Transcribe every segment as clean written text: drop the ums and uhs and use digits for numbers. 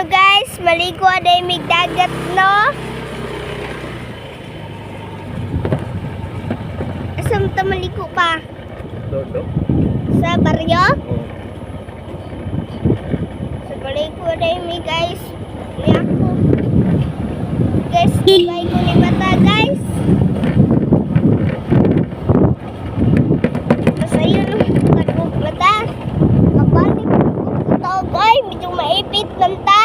guys, maligo aday may dagat no. Asam ta maligo pa? Dodo. Sa baryo? Oh. Sa maligo aday may guys. Ni ako. Guys, ibay ko ni mata guys. Masayon kadug mata. Kapalik ko tawag ay medyo maipit lang ta.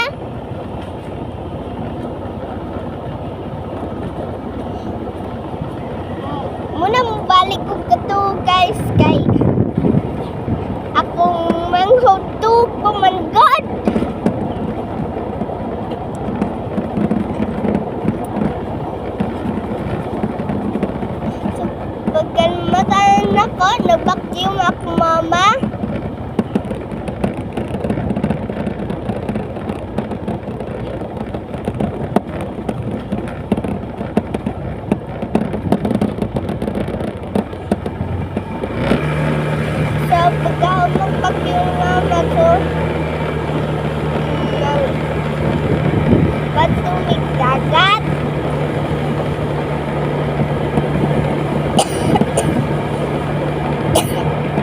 Muna balik ko kato guys kay akong manghutog pamanggod. So pagkan mataan ako, nabakyum ako mama. Pagka umagpag yung mama ko ng patumig dagat.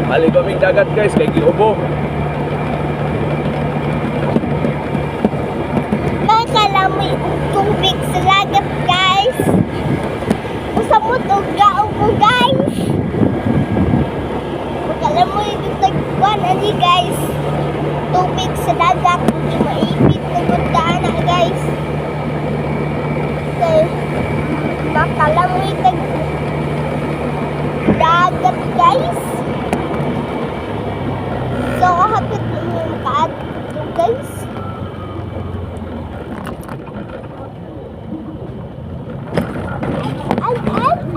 Maligo kaming dagat guys, kay giubo. Makalamoy ang tubig sa dagat guys. Usamot o gaong mo guys. Makalamoy yung tagpuan ani guys. Tubig sa dagat, hindi maipit na gundaan na guys. Okay. Makalamoy tag dagat guys. So hapit mo makaadto guys.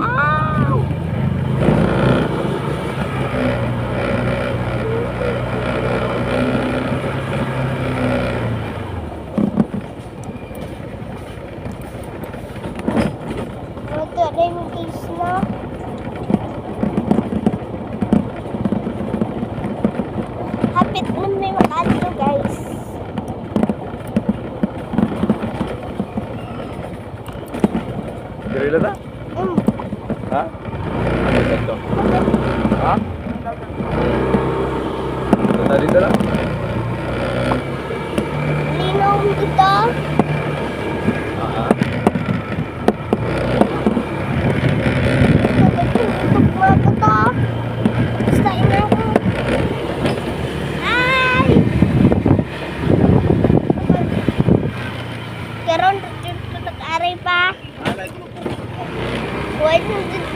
Ay! Ito rin yung case na. Hapit na may makaadto guys. Dirila ta? Ha? Ano dito? Ha? Ito dito lang? Linaw dito. Aha. Basta ina ko. Ay! Karon dito nag-aray pa. Huwag mo dito